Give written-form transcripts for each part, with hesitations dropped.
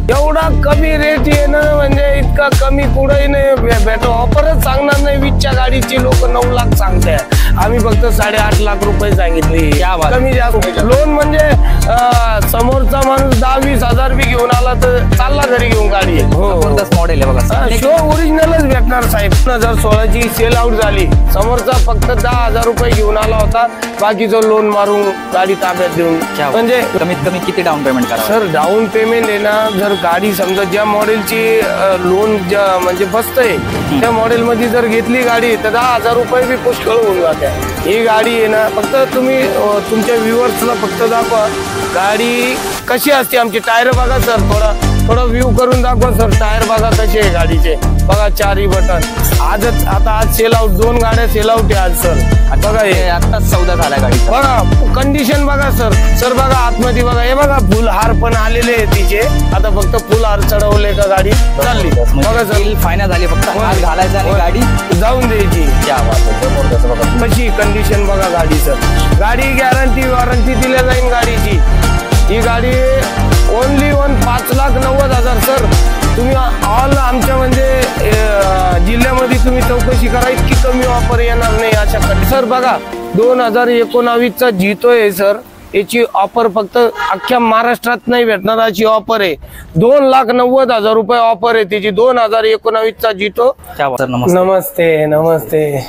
एवढा कमी रेट येणं म्हणजे इतका कमी कुठेही नाही भेटो. ऑफरच सांगणार नाही. 20च्या गाडीची लोक 9 लाख सांगते, आम्ही फक्त 8.5 लाख रुपये सांगितले. कमी जास्त लोन म्हणजे समोरचा माणूस 10-20 हजार बी घेऊन आला तर चालला घरी घेऊन गाडी. मॉडेल आहे बघा, शो ओरिजिनलच भेटणार साहेब. 2016ची सेल आउट झाली. समोरचा फक्त 10,000 रुपये घेऊन आला होता, बाकीचं लोन मारून गाडी ताब्यात देऊन. म्हणजे कमीत कमी किती डाऊन पेमेंट करा सर? डाऊन पेमेंट आहे ना, जर गाडी समजा ज्या मॉडेलची लोन म्हणजे बसतंय त्या मॉडेल मध्ये जर घेतली गाडी तर 10,000 रुपये बी पुष्कळ होऊन जाते. ही गाडी आहे ना, फक्त तुम्ही तुमच्या व्ह्युअर्सला फक्त दाखवा गाडी कशी असते. आमची टायर बघा सर, थोडा व्ह्यू करून दाखवा सर. टायर बघा कसे आहे गाडीचे, बघा 4ही बटन. आज सेल आउट 2 गाड्या सेल आउट आहे आज सर. बघा हे आताच सौदा झाला गाडी. बघा कंडिशन बघा सर बघा आतमध्ये बघा. हे बघा फुल हार पण आलेले आहे तिचे. आता फक्त फुल हार चढवले का गाडी चालली. बघा सर फायनल झाली, फक्त हार घालायचा आणि गाडी जाऊन द्यायची. कशी कंडिशन बघा गाडी सर. गाडी गॅरंटी वॉरंटी दिल्या जाईल गाडीची. ही गाडी ओनली 5,90,000 सर. तुम्ही ऑल आमच्या म्हणजे जिल्ह्यामध्ये तुम्ही चौकशी करा, इतकी कमी ऑफर येणार नाही अशा कडे सर. बघा 2019चा जितो आहे सर. याची ऑफर फक्त अख्ख्या महाराष्ट्रात नाही भेटणार अशी ऑफर आहे. 2,90,000 रुपये ऑफर आहे त्याची. 2019चा जितो. नमस्ते.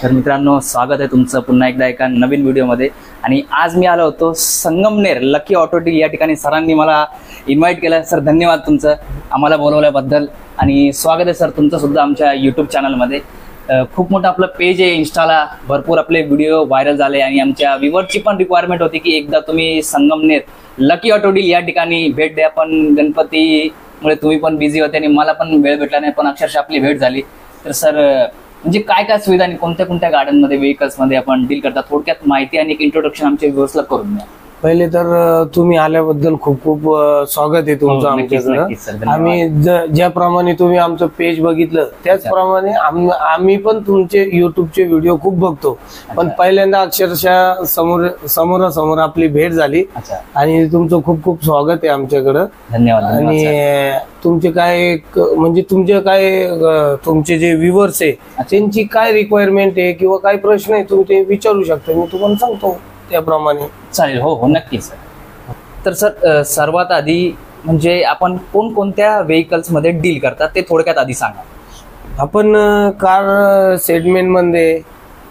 तर मित्रांनो, स्वागत आहे तुमचं पुन्हा एकदा एका नवीन व्हिडिओमध्ये. आणि आज मी आलो होतो संगमनेर लकी ऑटो डील या ठिकाणी. सरांनी मला इन्व्हाइट केलं. सर धन्यवाद तुमचं आम्हाला बोलवल्याबद्दल. आणि स्वागत आहे सर तुमचं सुद्धा आमच्या युट्यूब चॅनलमध्ये. खूप मोठं आपलं पेज आहे इंस्टाला, भरपूर आपले व्हिडिओ व्हायरल झाले. आणि आमच्या व्ह्युअरची पण रिक्वायरमेंट होती की एकदा तुम्ही संगमनेर लकी ऑटो डील या ठिकाणी भेट द्या. पण गणपतीमुळे तुम्ही पण बिझी होते आणि मला पण वेळ भेटला नाही, पण अक्षरशः आपली भेट झाली. तर सर म्हणजे काय काय सुविधा आणि कोणत्या कोणत्या गाड्यांमध्ये व्हेकल्समध्ये आपण डील करता, थोडक्यात माहिती आणि एक इंट्रोडक्शन आमच्या व्ह्युअर्सला करून द्या. पहिले तर तुम्ही आल्याबद्दल खूप खूप स्वागत आहे तुमचं आमच्याकडं. आम्ही ज्याप्रमाणे तुम्ही आमचं पेज बघितलं त्याचप्रमाणे आम्ही पण तुमचे युट्यूबचे व्हिडिओ खूप बघतो. पण पहिल्यांदा अक्षरशः समोरासमोर आपली भेट झाली आणि तुमचं खूप खूप स्वागत आहे आमच्याकडं. धन्यवाद. आणि तुमचे काय म्हणजे तुमचे जे व्ह्युअर्स आहे त्यांची काय रिक्वायरमेंट आहे किंवा काय प्रश्न आहे तुम्ही ते विचारू शकता, मी तुम्हाला सांगतो त्याप्रमाणे. चालेल. हो नक्की सर. तर सर सर्वात आधी म्हणजे आपण कोणकोणत्या व्हेकल्स मध्ये डील करतात ते थोडक्यात आधी सांगा. आपण कार सेगमेंट मध्ये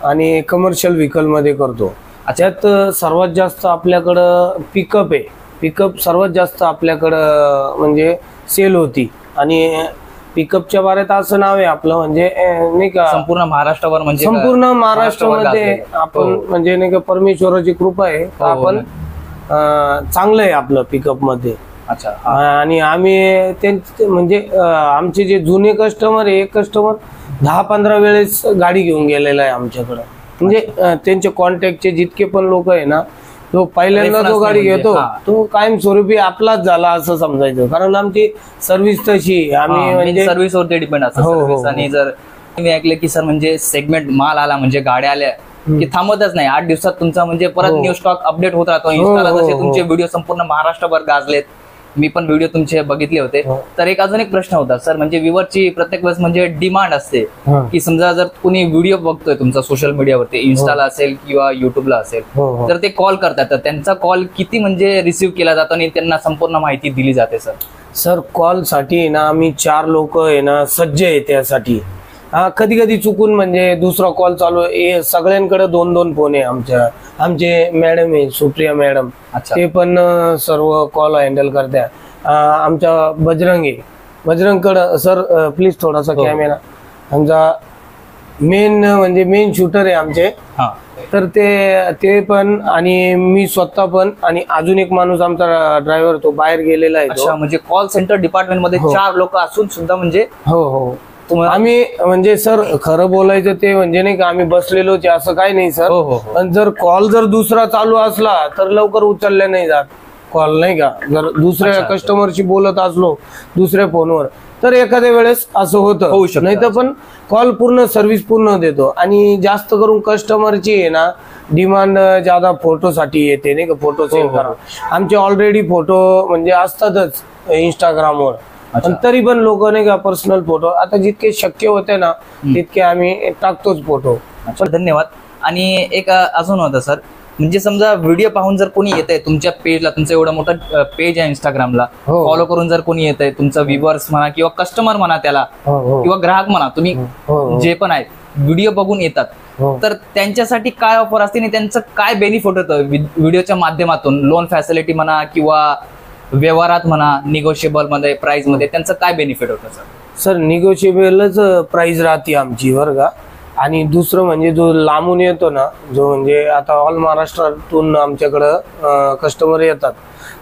आणि कमर्शियल व्हेकल मध्ये करतो. त्यात सर्वात जास्त आपल्याकडं पिकअप आहे. पिकअप सर्वात जास्त आपल्याकडं म्हणजे सेल होती. आणि पिकअपच्या बारेत असं नाव आहे आपलं म्हणजे नाही का संपूर्ण महाराष्ट्रावर म्हणजे संपूर्ण महाराष्ट्रामध्ये आपण म्हणजे नाही का परमेश्वराची कृपा आहे. आपण चांगलं आहे आपलं पिकअप मध्ये. अच्छा. आणि आम्ही म्हणजे आमचे जे जुने कस्टमर आहे, एक कस्टमर 10-15 वेळेस गाडी घेऊन गेलेला आहे आमच्याकडं. म्हणजे त्यांचे कॉन्टॅक्टचे जितके पण लोक आहे ना, तो पहिल्यांदा जो गाडी घेतो तो कायमस्वरूपी आपलाच झाला असं समजायचं. कारण आमची सर्व्हिस तशी आम्ही म्हणजे सर्व्हिसवरती डिपेंड असतो. आणि जर तुम्ही ऐकलं की सर म्हणजे सेगमेंट माल आला म्हणजे गाड्या आल्या की थांबतच नाही. 8 दिवसात तुमचा म्हणजे परत न्यू स्टॉक अपडेट होत राहतो. इंस्टाला जसे तुमचे व्हिडिओ संपूर्ण महाराष्ट्रभर गाजलेत, मी पण व्हिडिओ तुमचे बघितले होते. तर अजून एक प्रश्न होता सर, म्हणजे व्ह्युअरची प्रत्येक वेळेस म्हणजे डिमांड असते की समजा जर कोणी व्हिडिओ बघतोय तुमचा सोशल मीडियावरती, इन्स्टाला असेल किंवा युट्यूबला असेल, तर ते कॉल करतात. तर त्यांचा कॉल किती म्हणजे रिसिव्ह केला जातो आणि त्यांना संपूर्ण माहिती दिली जाते सर? सर कॉल साठी ना आम्ही 4 लोक आहे ना सज्ज आहे त्यासाठी. कधी कधी चुकून म्हणजे दुसरा कॉल चालू आहे. सगळ्यांकडे 2-2 फोन आहे. आमचे मॅडम आहे सुप्रिया मॅडम, ते पण सर्व कॉल हँडल करत्या. आमच्या बजरंगकडं सर प्लीज थोडासा कॅमेरा. आमचा मेन शूटर आहे आमचे. तर ते पण आणि मी स्वतः पण आणि अजून एक माणूस आमचा ड्रायव्हर तो बाहेर गेलेला आहे. म्हणजे कॉल सेंटर डिपार्टमेंट मध्ये 4 लोक असून सुद्धा म्हणजे हो आम्ही म्हणजे सर खरं बोलायचं ते म्हणजे नाही का आम्ही बसलेलोच असं काही नाही सर. पण जर कॉल जर दुसरा चालू असला तर लवकर उचलल्या नाही जात कॉल, नाही का. जर दुसऱ्या कस्टमरशी बोलत असलो दुसऱ्या फोनवर तर एखाद्या वेळेस असं होतं, नाही तर पण कॉल पूर्ण सर्व्हिस पूर्ण देतो. आणि जास्त करून कस्टमरची आहे ना डिमांड ज्यादा फोटोसाठी येते, नाही का. फोटो सेंड करा. आमचे ऑलरेडी फोटो म्हणजे असतातच इंस्टाग्रामवर. आणि तरी पण लोक नाही का पर्सनल फोटो आता जितके शक्य होते ना तितके आम्ही टाकतोच फोटो. धन्यवाद. आणि एक अजून होतं सर, म्हणजे समजा व्हिडिओ पाहून जर कोणी येत आहे तुमच्या पेजला, तुमचं एवढं मोठं पेज आहे इंस्टाग्रामला, फॉलो करून जर कोणी येत आहे, तुमचं व्ह्युअर्स म्हणा किंवा कस्टमर म्हणा त्याला, किंवा ग्राहक म्हणा, तुम्ही जे पण आहेत व्हिडिओ बघून येतात, तर त्यांच्यासाठी काय ऑफर असते आणि त्यांचं काय बेनिफिट होतं व्हिडिओच्या माध्यमातून? लोन फॅसिलिटी म्हणा किंवा व्यवहारात म्हणा, निगोशिएबल मध्ये, प्राइस मध्ये त्यांचं काय बेनिफिट होतं सर? सर निगोशिएबलच प्राइस राहते आमची बरं का. आणि दुसरं म्हणजे जो लांबून येतो ना, जो म्हणजे आता ऑल महाराष्ट्रातून आमच्याकडं कस्टमर येतात,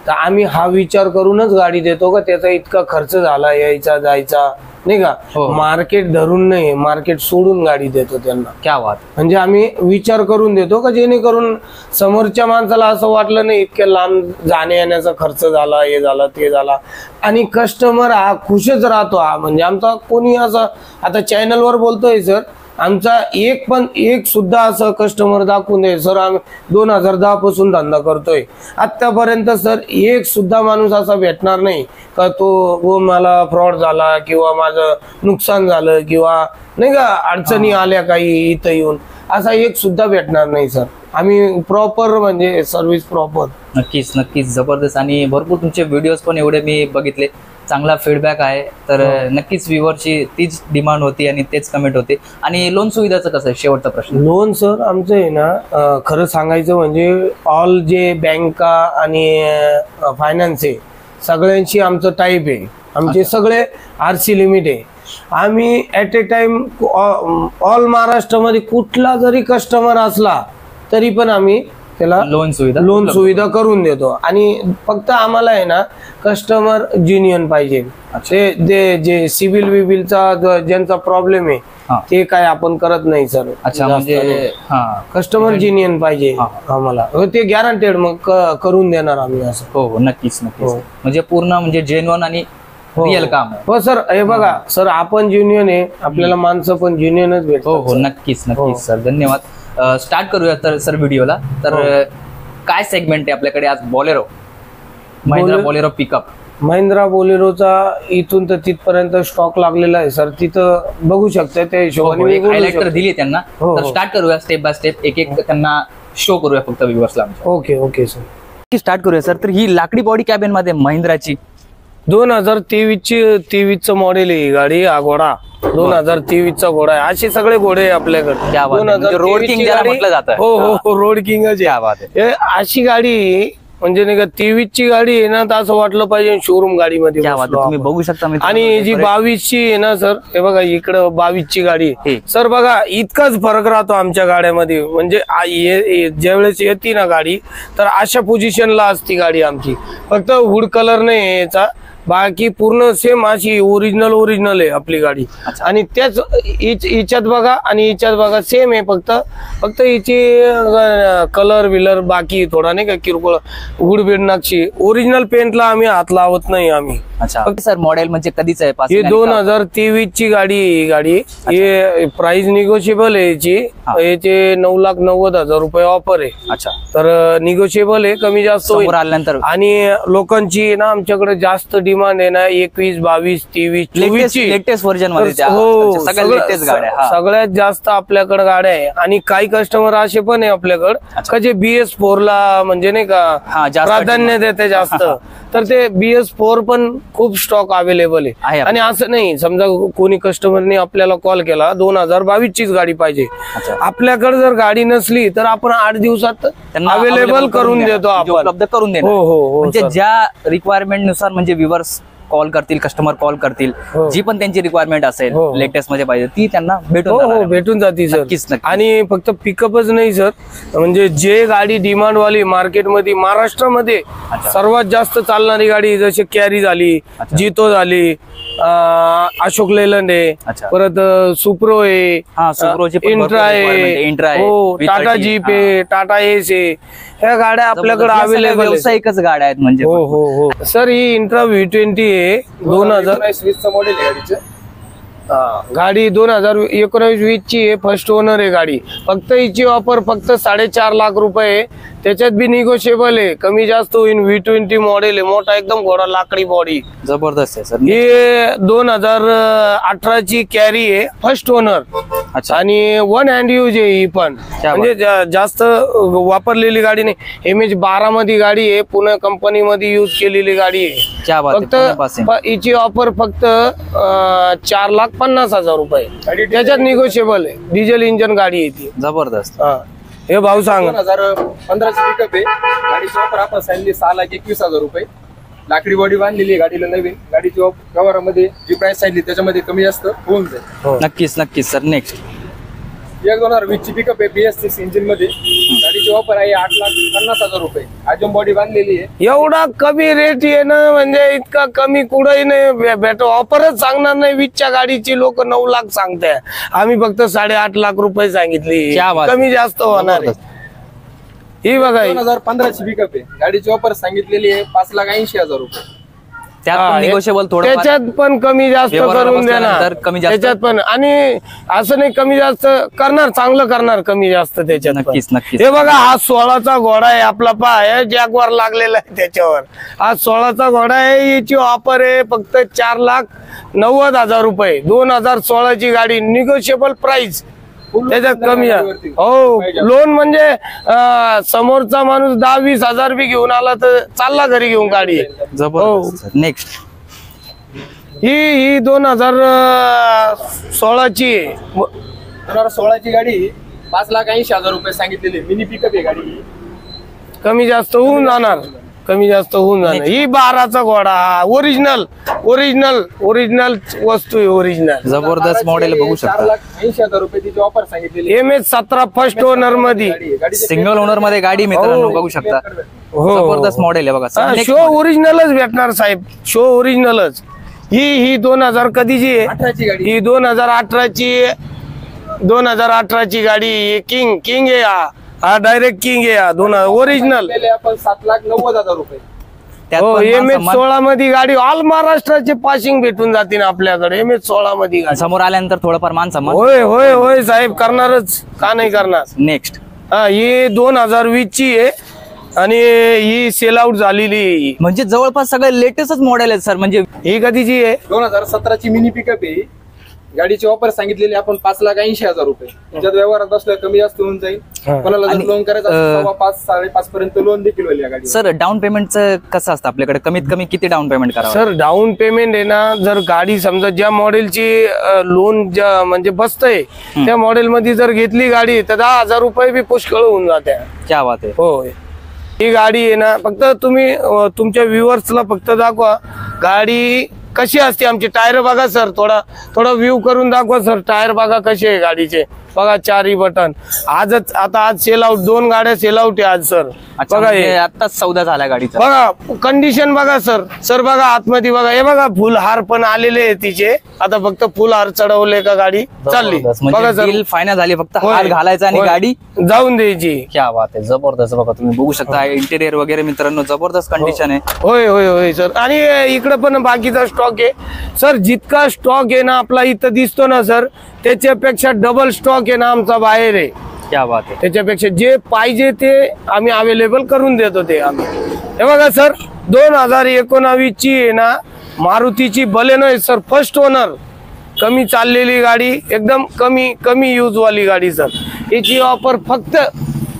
तर आम्ही हा विचार करूनच गाडी देतो का त्याचा इतका खर्च झाला यायचा जायचा नाही का, मार्केट धरून नाही, मार्केट सोडून गाडी देतो त्यांना. क्या बात. म्हणजे आम्ही विचार करून देतो का जेणेकरून समोरच्या माणसाला असं वाटलं नाही इतक्या लांब जाण्या येण्याचा खर्च झाला, हे झाला ते झाला, आणि कस्टमर हा खुशच राहतो. हा म्हणजे आमचा कोणी असं आता चॅनलवर बोलतोय सर, आमचा एक सुद्धा असं कस्टमर दाखवून दे सर, आम्ही 2010 पासून धंदा करतोय आतापर्यंत सर, एक सुद्धा माणूस असा भेटणार नाही का तो मला फ्रॉड झाला किंवा माझं नुकसान झालं किंवा नाही का अडचणी आल्या काही इथं येऊन, असा एक सुद्धा भेटणार नाही सर. आम्ही प्रॉपर म्हणजे सर्व्हिस प्रॉपर. नक्कीच नक्कीच जबरदस्त. आणि भरपूर तुमचे व्हिडिओज पण एवढे मी बघितले, चांगला फीडबॅक आहे, तर नक्कीच व्ह्युअरची तीच डिमांड होती आणि तेच कमेंट होते. आणि लोन सुविधाचं कसं आहे, शेवटचा प्रश्न? लोन सर आमचं आहे ना, खरं सांगायचं म्हणजे ऑल जे बँका आणि फायनान्स आहे सगळ्यांशी आमचं टाईप आहे. आमचे सगळे RC लिमिट आहे. आम्ही ऍट ए टाइम ऑल महाराष्ट्रामध्ये कुठला जरी कस्टमर असला तरी पण आम्ही त्याला लोन सुविधा करून देतो. आणि फक्त आम्हाला आहे ना कस्टमर जिन्युइन पाहिजे. ते जे सिबिल विबिलचा ज्यांचा प्रॉब्लेम आहे ते काय आपण करत नाही सर. अच्छा, म्हणजे कस्टमर जिन्युइन पाहिजे आम्हाला, ते गॅरंटेड मग करून देणार आम्ही असं. हो नक्कीच नक्कीच. म्हणजे पूर्ण म्हणजे जेन्युइन आणि रिअल काम आहे. हो सर. हे बघा सर, आपण ज्युनियन आहे, आपल्याला माणसं पण ज्युनियनच भेटतात. हो नक्कीच नक्कीच सर, धन्यवाद. स्टार्ट करूया तर सर व्हिडिओला. तर काय सेगमेंट आहे आपल्याकडे आज? Bolero, Mahindra Bolero pickup. Mahindra बोलेरोचा इथून तर तिथपर्यंत स्टॉक लागलेला आहे सर, तिथं बघू शकता त्या हिशोबाने हायलाइट तर दिली त्यांना. तर स्टार्ट करूया स्टेप बाय स्टेप, एक एक त्यांना शो करूया फक्त व्ह्युअर्सला. ओके सर, स्टार्ट करूया सर. तर ही लाकडी बॉडी कॅबिन मध्ये महिंद्राची 2023चं मॉडेल आहे ही गाडी. हा घोडा 2023चा घोडा आहे. असे सगळे घोडे आहे आपल्याकडे. रोड किंग म्हटलं जातं. हो रोड किंगच आहे. अशी गाडी म्हणजे नाही का 23ची गाडी आहे ना, तर असं वाटलं पाहिजे शोरूम गाडीमध्ये तुम्ही बघू शकता. आणि जी 22ची आहे ना सर, हे बघा इकडं 22ची गाडी सर, बघा इतकाच फरक राहतो आमच्या गाड्यामध्ये. म्हणजे ज्यावेळेस येते ना गाडी तर अशा पोझिशनला असती गाडी आमची. फक्त हुड कलर नाही याचा, बाकी पूर्ण सेम अशी ओरिजिनल आहे आपली गाडी. आणि त्याच हिच्यात बघा आणि हिच्यात बघा सेम आहे, फक्त हिची कलर विलर बाकी थोडा नाही का किरकोळ उघडबीड नक्षी. ओरिजिनल पेंटला आम्ही हात लावत नाही आम्ही. अच्छा सर, मॉडेल म्हणजे कधीच आहे? ही 2023ची गाडी. ही गाडी हे प्राइस निगोशिएबल आहे याचे 9,90,000 रुपये ऑफर आहे. अच्छा, तर निगोशिएबल आहे, कमी जास्त आल्यानंतर. आणि लोकांची ना आमच्याकडे जास्त डिमांड आहे ना 21, 22, 23, 24 लेटेस्ट व्हर्जन मध्ये. हो, सगळ्यात जास्त आपल्याकडे गाड्या आहे. आणि काही कस्टमर असे पण आहे आपल्याकडे का जे BS4 ला म्हणजे नाही का प्राधान्य देते जास्त. तर ते BS4 पण खूप स्टॉक अवेलेबल आहे. आणि असं नाही समजा कोणी कस्टमरने आपल्याला कॉल केला 2022चीच गाडी पाहिजे, आपल्याकडे जर गाडी नसली तर आपण 8 दिवसात अवेलेबल करून देतो, आपण उपलब्ध करून देतो. म्हणजे ज्या रिक्वायरमेंट नुसार म्हणजे व्ह्युअर्स कॉल करतील, कस्टमर कॉल करतील, जी पण त्यांची रिक्वायरमेंट असेल लेटेस्ट मध्ये पाहिजे ती त्यांना भेटून जाते सर. आणि फक्त पिकअपच नाही सर, म्हणजे जे गाडी डिमांड वाली मार्केटमध्ये महाराष्ट्रामध्ये सर्वात जास्त चालणारी गाडी जशी कॅरी झाली, जितो झाली, अशोक लेलंड आहे, परत सुप्रो आहे, इंट्रा आहे, टाटा जीप आहे, टाटा एस आहे, ह्या गाड्या आपल्याकडे अवेलेबल. व्यावसायिकच गाड्या आहेत म्हणजे. हो सर, ही इंट्रा V20 आहे 2019 मॉडेल गाडीचं. गाडी 2019-20ची आहे, फर्स्ट ओनर आहे गाडी. फक्त हिची ऑफर फक्त 4.5 लाख रुपये. त्याच्यात बी निगोशिएबल आहे, कमी जास्त होईल. V20 मॉडेल आहे, मोठा एकदम घोडा, लाकडी बॉडी, जबरदस्त आहे सर. हे 2018 ची कॅरी आहे, फर्स्ट ओनर. अच्छा. आणि वन हँड यूज आहे ही पण, म्हणजे जास्त वापरलेली गाडी नाही. MH12 मध्ये गाडी आहे, पुणे कंपनी मध्ये यूज केलेली गाडी आहे. फक्त हिची ऑफर फक्त 4,50,000 रुपये, त्याच्यात निगोशिएबल आहे. डिझेल इंजन गाडी आहे ती, जबरदस्त. हे भाऊ सांग. 2015 ची पिकअप आहे, गाडीची ऑफर आपण सांगितली 6,21,000 रुपये. लाकडी बॉडी बांधलेली आहे गाडीला नवीन. गाडीची व्यवहारामध्ये जी प्राइस सांगितली त्याच्यामध्ये कमी जास्त होऊन जाईल. नक्कीच नक्कीच सर. नेक्स्ट 2020 ची पिकअप आहे, BS6 इंजिन मध्ये. गाडीची ऑफर आहे 8,50,000 रुपये. अजून बॉडी बांधलेली आहे. एवढा कमी रेट आहे ना, म्हणजे इतका कमी कुठंही नाही भेटो. ऑफरच सांगणार नाही. 20च्या गाडीची लोक 9 लाख सांगताय, आम्ही फक्त 8.5 लाख रुपये सांगितली. कमी जास्त होणार आहे. ही बघा 2015 ची पिकअप आहे, गाडीची ऑफर सांगितलेली आहे 5,80,000 रुपये. त्यात निगोशिएबल थोडं, त्याच्यात पण कमी जास्त करून देणार, त्याच्यात पण. आणि असं नाही कमी जास्त करणार, चांगलं करणार कमी जास्त त्याच्यात. नक्कीच नक्कीच. हे बघा, हा 16चा घोडा आहे आपला, पाय जॅगवार लागलेला आहे त्याच्यावर. हा 16चा घोडा आहे, याची ऑफर आहे फक्त 4,90,000 रुपये. 2016 ची गाडी, निगोशिएबल प्राइस, त्याच्यात कमी आहे. हो, लोन म्हणजे समोरचा माणूस 10-20 हजार बी घेऊन आला तर चालला घरी घेऊन गाडी. जबरदस्त. नेक्स्ट ही 2016 ची 2016 ची गाडी 5,80,000 रुपये सांगितलेली. मिनी पिकअप आहे गाडी, कमी जास्त होऊन जाणार, कमी जास्त होऊन जाणार. ही 12चा घोडा, ओरिजिनल ओरिजिनल ओरिजिनल वस्तू आहे, ओरिजिनल. जबरदस्त मॉडेल बघू शकता. 4,80,000 रुपये तिची ऑफर सांगितलेली. MH17 फर्स्ट ओनर मध्ये, सिंगल ओनर मध्ये गाडी मित्रांनो बघू शकता. जबरदस्त मॉडेल आहे बघा. शो ओरिजिनलच भेटणार साहेब, शो ओरिजिनलच. ही 2000 कधीची आहे? 18ची गाडी. ही 2018 ची गाडी. किंग आहे हा डायरेक्ट किंग आहे हा. ओरिजिनल आपण 7,90,000 रुपये. हो, MH16 मध्ये गाडी ऑल महाराष्ट्राचे पासिंग भेटून जातील आपल्याकडे. MH16 मध्ये गाडी समोर आल्यानंतर थोडंफार मान सन्मान. होय होय होय साहेब, करणारच, का नाही करणार. नेक्स्ट ही 2020 ची आहे आणि ही सेल आउट झालेली. म्हणजे जवळपास सगळे लेटेस्टच मॉडेल आहेत सर. म्हणजे ही कधीची आहे? 2017 ची मिनी पिकअप आहे. गाडीची ऑफर सांगितलेली आपण 5,80,000 रुपये. त्याच्यात व्यवहारात असलं कमी जास्त होऊन जाईल. कोणाला जर लोन करायचं असेल 5,5-5.5 पर्यंत लोन देखील होईल या गाडी. सर डाऊन पेमेंटचं कसं असतं आपल्याकडे? कमीत कमी किती डाऊन पेमेंट करावं? सर डाऊन पेमेंट आहे ना, जर गाडी समजा ज्या मॉडेलची लोन म्हणजे बसतंय त्या मॉडेल मध्ये जर घेतली गाडी तर 10,000 रुपये बी पुष्कळ होऊन जाते. क्या बात आहे. होय, ही गाडी आहे ना, फक्त तुम्ही तुमच्या व्ह्युअर्सला फक्त दाखवा गाडी कशी असते. आमची टायर बघा सर, थोडा व्ह्यू करून दाखवा सर. टायर बघा कसे आहे गाडीचे, बघा 4ही बटन. आज सेल आउट, 2 गाड्या सेल आउट आहे आज सर. बघा हे आताच सौदा झाला गाडीचा. बघा कंडिशन बघा सर बघा आतमध्ये बघा. हे बघा फुल हार पण आलेले आहे तिचे. आता फक्त फुल हार चढवले का गाडी चालली. बघा सर, फायनल झाली, फक्त हार घालायचा आणि गाडी जाऊन द्यायची. क्या बात आहे, जबरदस्त. बघा तुम्ही बघू शकता इंटेरियर वगैरे मित्रांनो, जबरदस्त कंडिशन आहे. होय होय होय सर. आणि इकडे पण बाकीचा स्टॉक आहे सर. जितका स्टॉक आहे ना आपला इथं दिसतो ना सर, त्याच्यापेक्षा डबल स्टॉक आहे ना आमचा बाहेर आहे. क्या बात आहे. त्याच्यापेक्षा जे पाहिजे ते आम्ही अवेलेबल करून देतो ते आम्ही. हे बघा सर, 2019 ची आहे ना मारुतीची बलेनो आहे सर, फर्स्ट ओनर. कमी चाललेली गाडी, एकदम कमी यूज वाली गाडी सर. याची ऑफर फक्त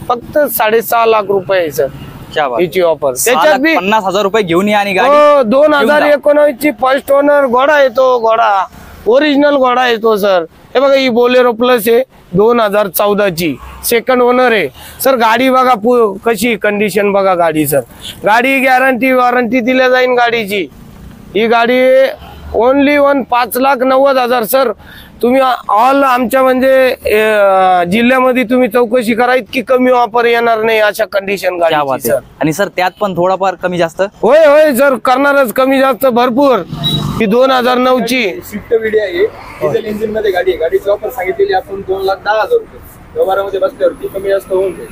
6.5 लाख रुपये आहे सर. क्या बात. याची ऑफर त्याच्यात बी 50,000 रुपये घेऊन या आणि गाडी. 2019 ची फर्स्ट ओनर घोडा येतो, घोडा ओरिजिनल घोडा येतो सर. हे बघा, ही बोलेरो प्लस आहे 2014 ची, सेकंड ओनर आहे सर. गाडी बघा कशी कंडिशन बघा गाडी सर. गाडी गॅरंटी वॉरंटी दिल्या जाईल गाडीची. ही गाडी ओनली 5,90,000 सर. तुम्ही ऑल आमच्या म्हणजे जिल्ह्यामध्ये तुम्ही चौकशी करा, इतकी कमी ऑफर येणार नाही अशा कंडिशन गाडी सर. आणि सर त्यात पण थोडाफार कमी जास्त. होय होय सर, करणारच कमी जास्त भरपूर. ही 2009 ची स्विफ्ट व्हिडिओ आहे, डिझेल इंजिन मध्ये गाडी आहे. गाडीची ऑफर सांगितलेली आपण 2,10,000 रुपये. व्यवहारामध्ये बसल्यावरती कमी जास्त होऊन जाईल.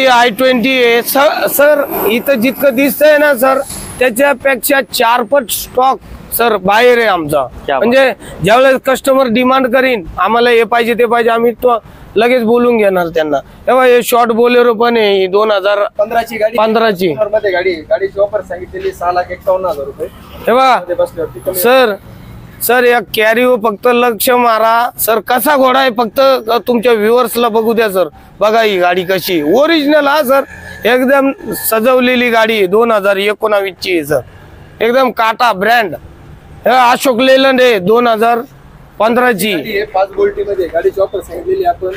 i20 आहे सर. इथं जितकं दिसतंय ना सर, त्याच्यापेक्षा 4 पट स्टॉक सर बाहेर आहे आमचा. म्हणजे ज्यावेळेस कस्टमर डिमांड करीन आम्हाला हे पाहिजे ते पाहिजे, आम्ही लगेच बोलून घेणार त्यांना. तेव्हा हे शॉर्ट बोलेरो पण आहे 15ची गाडी 2015ची मध्ये गाडीची ऑफर सांगितलेली 6,51,000 रुपये. तेव्हा मध्ये बसल्यावरती कमी सर या कॅरीवर फक्त लक्ष मारा सर. कसा घोडा आहे फक्त तुमच्या व्ह्युअर्सला बघू द्या सर. बघा ही गाडी कशी ओरिजिनल हा सर. एकदम सजवलेली गाडी 2019 ची आहे सर. एकदम काटा ब्रँड. अशोक लेलंड आहे 2015ची. गाडी आहे 5 गोल्टी मध्ये. गाडीची ऑफर सांगितलेली आपण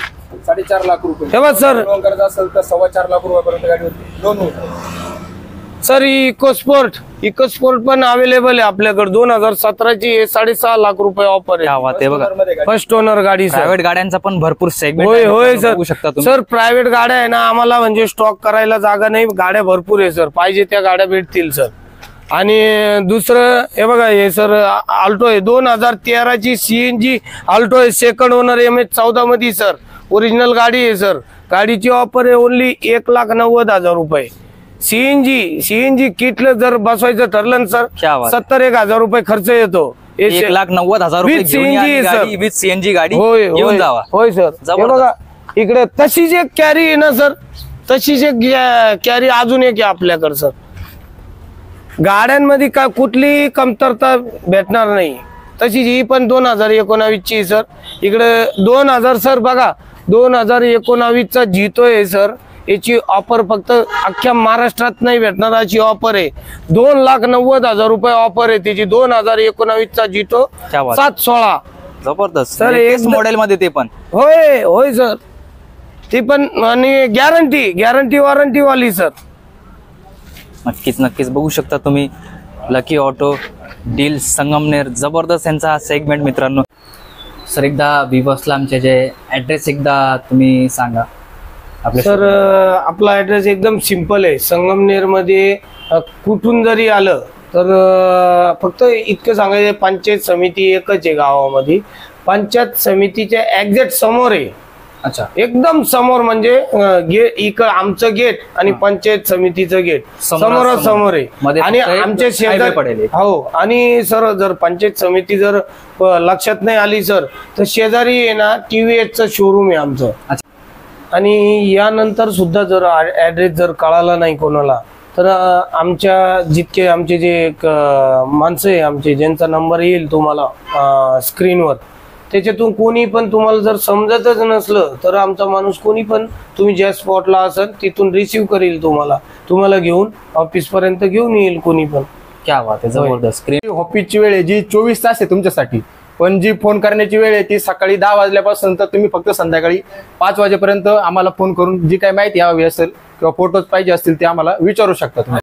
4.5 लाख रुपये. तेव्हा सर लोन करायचं असेल तर 4.25 लाख रुपयापर्यंत गाडीवरती लोन होतं. सर इकोस्पोर्ट पण अवेलेबल आहे आपल्याकडे 2017ची 6.5 लाख रुपये ऑफर आहे. ते बघा फर्स्ट ओनर गाडी सर. प्रायव्हेट गाड्यांचा पण भरपूर सेगमेंट होय बघू शकता सर. तुम्ही. सर प्रायव्हेट गाड्या आहे ना आम्हाला म्हणजे स्टॉक करायला जागा नाही. गाड्या भरपूर आहे सर. पाहिजे त्या गाड्या भेटतील सर. आणि दुसरं हे बघा हे सर आल्टो आहे 2013ची CNG आल्टो आहे. सेकंड ओनर MH14 मध्ये सर. ओरिजिनल गाडी आहे सर. गाडीची ऑफर आहे ओनली 1,90,000 रुपये. CNG किटलं जर बसवायचं ठरलं ना सर क्या बात. 70,000 रुपये खर्च येतो. 1,90,000 रुपये With घेऊन या CNG आणि सर. गाडी विथ CNG गाडी होय घेऊन जावा. होय सर. हे जबरदस्त. बघा इकडे तशीच एक कॅरी आहे ना सर. तशीच एक कॅरी अजून एक आहे आपल्याकडे सर. गाड्यांमध्ये काय कुठलीही कमतरता भेटणार नाही. तशीच ही पण 2019 ची सर. इकडे 2000 सर बघा 2019चा जीतो आहे सर. याची ऑफर फक्त अख्ख्या महाराष्ट्रात नाही भेटणार अशी ऑफर आहे. 2,90,000 रुपये ऑफर आहे त्याची. 2019चा जीतो क्या बात. 716. जबरदस्त सर, एक एकदम- मॉडेल मध्ये ते पण होय सर. ती पण आणि गॅरंटी वॉरंटी वाली सर. नक्कीच बघू शकता तुम्ही. Lucky auto deal Sangamner. जबरदस्त यांचा हा सेगमेंट मित्रांनो. सर एकदा विवसला आमचे जे ऍड्रेस एकदा तुम्ही सांगा आपल्या. सर आपला ऍड्रेस एकदम सिंपल आहे. संगमनेर मध्ये कुठून जरी आलं तर फक्त इतकं सांगायचं पंचायत समिती एकच आहे गावामध्ये. पंचायत समितीच्या एक्झॅक्ट समोर आहे. अच्छा एकदम समोर म्हणजे गेट आमचं गेट आणि पंचायत समितीचं गेट समोरासमोर आहे. मध्ये आणि फक्त एक आमच्या highway शेजारी पडेल एक. हो. आणि सर जर पंचायत समिती जर लक्षात नाही आली सर तर शेजारी आहे ना TVSचं शोरूम आहे आमचं. आणि यानंतर सुद्धा जर ऍड्रेस जर कळाला नाही कोणाला तर आमच्या जितके आमचे जे माणसं आहे आमचे ज्यांचा नंबर येईल तुम्हाला स्क्रीनवर त्याच्यातून कोणी पण तुम्हाला जर समजतच नसलं तर आमचा माणूस कोणी पण तुम्ही ज्या स्पॉटला असाल तिथून रिसिव्ह करेल. तुम्हाला घेऊन ऑफिस पर्यंत घेऊन येईल कोणी पण. क्या बात आहे. जबरदस्त. स्क्रीन ऑफिसची वेळ आहे जी 24 तास आहे तुमच्यासाठी. पण जी फोन करण्याची वेळ आहे ती सकाळी 10 वाजल्यापासून तर तुम्ही फक्त संध्याकाळी 5 वाजेपर्यंत आम्हाला फोन करून जी काही माहिती हवी असेल किंवा फोटोज पाहिजे असतील ते आम्हाला विचारू शकता तुम्ही.